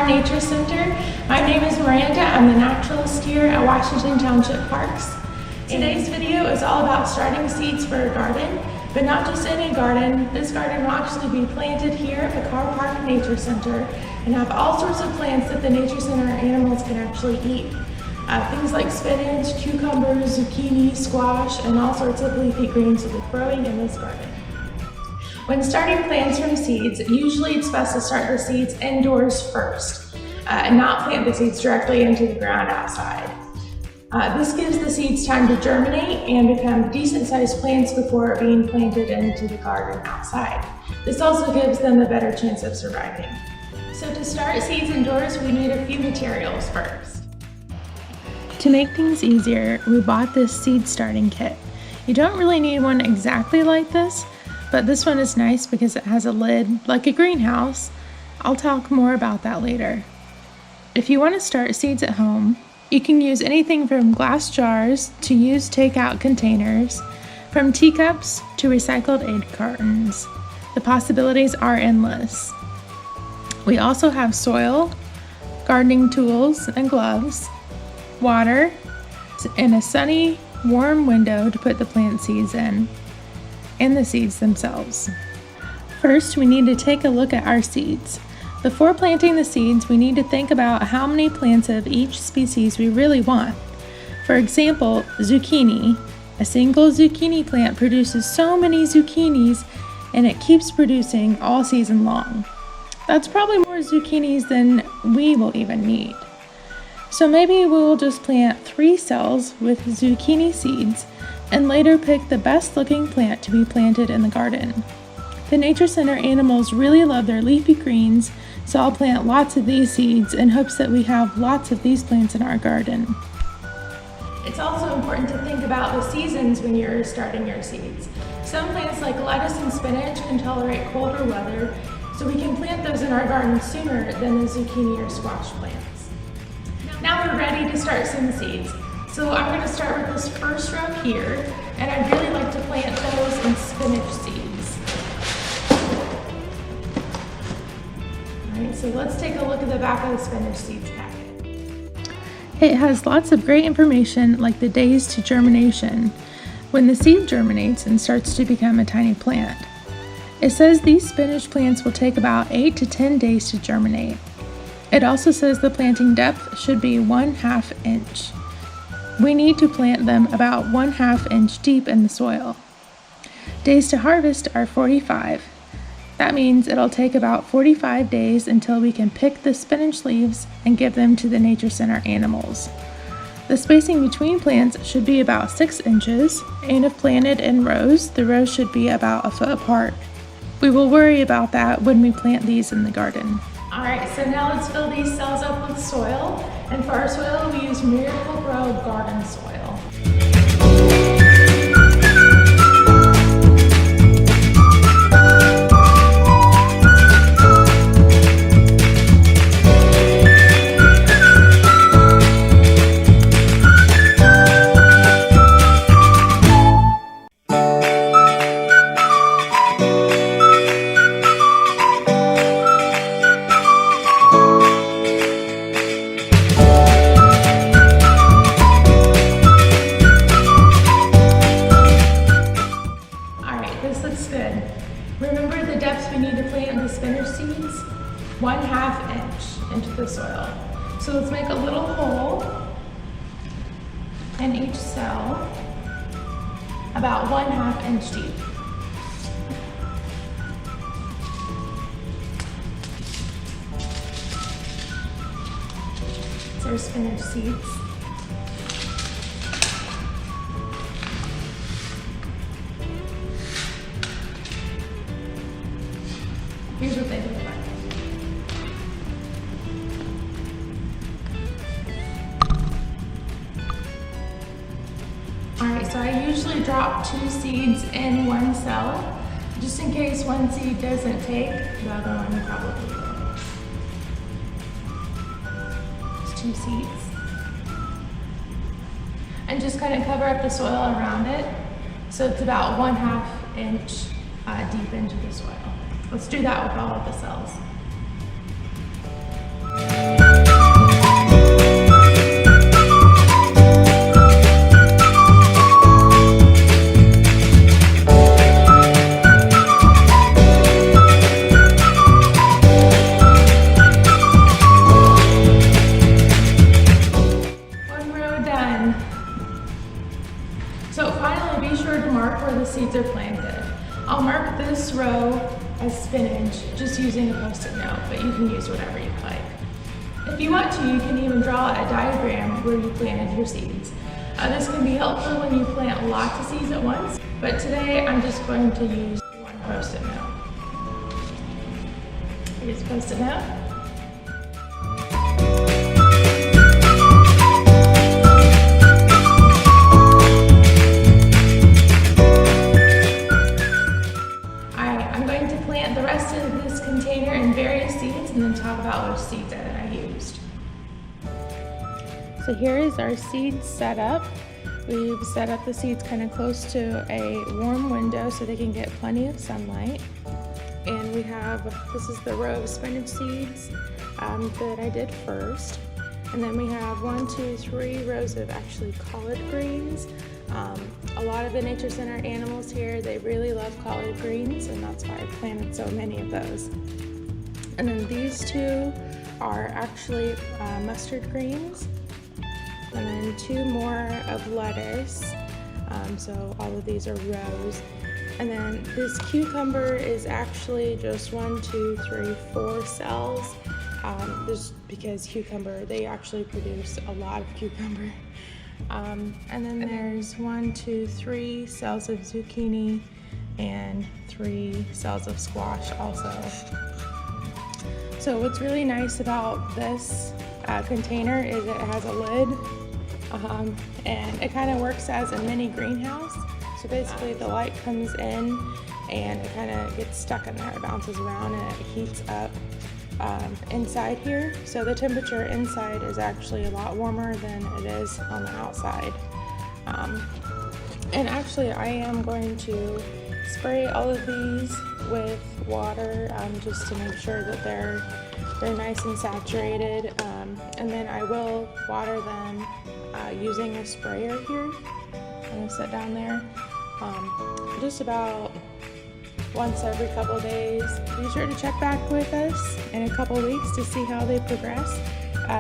Park Nature Center. My name is Miranda. I'm the naturalist here at Washington Township Parks. Today's video is all about starting seeds for a garden, but not just any garden. This garden will actually be planted here at Pecar Park Nature Center and have all sorts of plants that the Nature Center animals can actually eat. Things like spinach, cucumbers, zucchini, squash, and all sorts of leafy greens will be growing in this garden. When starting plants from seeds, usually it's best to start the seeds indoors first and not plant the seeds directly into the ground outside. This gives the seeds time to germinate and become decent-sized plants before being planted into the garden outside. This also gives them a better chance of surviving. So to start seeds indoors, we need a few materials first. To make things easier, we bought this seed starting kit. You don't really need one exactly like this, but this one is nice because it has a lid like a greenhouse. I'll talk more about that later. If you want to start seeds at home, you can use anything from glass jars to used takeout containers, from teacups to recycled egg cartons. The possibilities are endless. We also have soil, gardening tools and gloves, water, and a sunny, warm window to put the plant seeds in, and the seeds themselves. First, we need to take a look at our seeds. Before planting the seeds, we need to think about how many plants of each species we really want. For example, zucchini. A single zucchini plant produces so many zucchinis and it keeps producing all season long. That's probably more zucchinis than we will even need. So maybe we will just plant 3 cells with zucchini seeds and later pick the best looking plant to be planted in the garden. The Nature Center animals really love their leafy greens, so I'll plant lots of these seeds in hopes that we have lots of these plants in our garden. It's also important to think about the seasons when you're starting your seeds. Some plants like lettuce and spinach can tolerate colder weather, so we can plant those in our garden sooner than the zucchini or squash plants. Now we're ready to start some seeds. So I'm going to start with this first row here, and I'd really like to plant those in spinach seeds. All right, so let's take a look at the back of the spinach seeds packet. It has lots of great information like the days to germination, when the seed germinates and starts to become a tiny plant. It says these spinach plants will take about 8 to 10 days to germinate. It also says the planting depth should be 1/2 inch. We need to plant them about 1/2 inch deep in the soil. Days to harvest are 45. That means it'll take about 45 days until we can pick the spinach leaves and give them to the Nature Center animals. The spacing between plants should be about 6 inches, and if planted in rows, the rows should be about 1 foot apart. We will worry about that when we plant these in the garden. All right, so now let's fill these cells up with soil. And for our soil, we use Miracle-Gro garden soil. Remember the depth we need to plant the spinach seeds? 1/2 inch into the soil. So let's make a little hole in each cell, about 1/2 inch deep. These are spinach seeds. Here's what they look like. Alright, so I usually drop 2 seeds in 1 cell, just in case one seed doesn't take, the other one probably will. It's 2 seeds. And just kind of cover up the soil around it, so it's about 1/2 inch deep into the soil. Let's do that with all of the cells. just using a Post-it note, but you can use whatever you like. If you want to, you can even draw a diagram where you planted your seeds. This can be helpful when you plant lots of seeds at once, but today I'm just going to use one Post-it note. Here's a Post-it note. I'm going to plant the rest of this container in various seeds and then talk about which seeds that I used. So here is our seed setup. We've set up the seeds kind of close to a warm window so they can get plenty of sunlight. And we have, this is the row of spinach seeds that I did first. And then we have 1, 2, 3 rows of actually collard greens. A lot of the Nature Center animals here, they really love collard greens, and that's why I planted so many of those. And then these two are actually mustard greens. And then 2 more of lettuce. So all of these are rows. And then this cucumber is actually just 1, 2, 3, 4 cells. Just because cucumber, they actually produce a lot of cucumber. And then there's 1, 2, 3 cells of zucchini and 3 cells of squash also. So what's really nice about this container is it has a lid, and it kind of works as a mini greenhouse. So basically the light comes in and it kind of gets stuck in there, it bounces around and it heats up inside here. So the temperature inside is actually a lot warmer than it is on the outside. And actually I am going to spray all of these with water just to make sure that they're nice and saturated, and then I will water them using a sprayer here. I'm going to sit down there just about once every couple days. Be sure to check back with us in a couple weeks to see how they progress.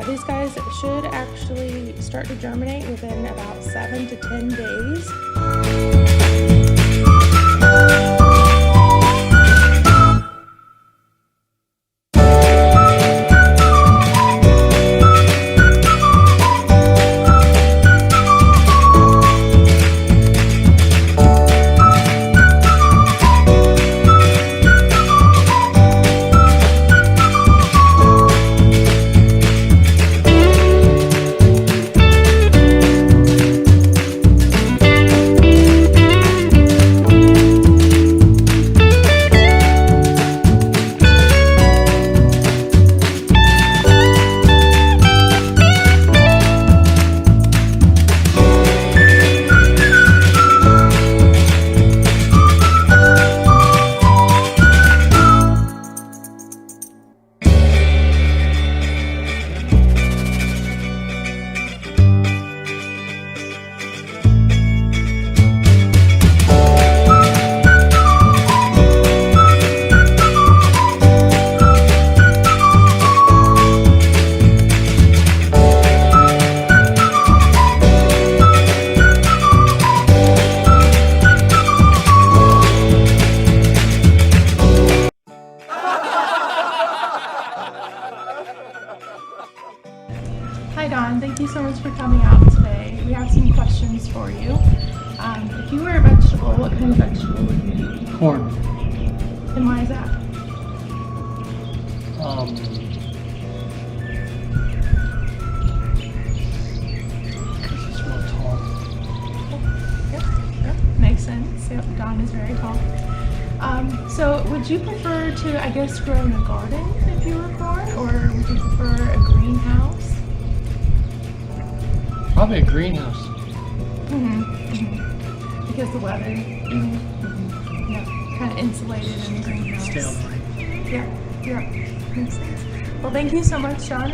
These guys should actually start to germinate within about 7 to 10 days. Hi Dawn, thank you so much for coming out today. We have some questions for you. If you were a vegetable, what kind of vegetable would you be? Corn. And why is that? Because it's real tall. Yep, makes sense. Yep, Dawn is very tall. So would you prefer to, I guess, grow in a garden if you were corn, or would you prefer a greenhouse? Probably a greenhouse. Because the weather, yeah, kind of insulated in the greenhouse. Stay on light. Yeah, makes sense. Well, thank you so much, Sean.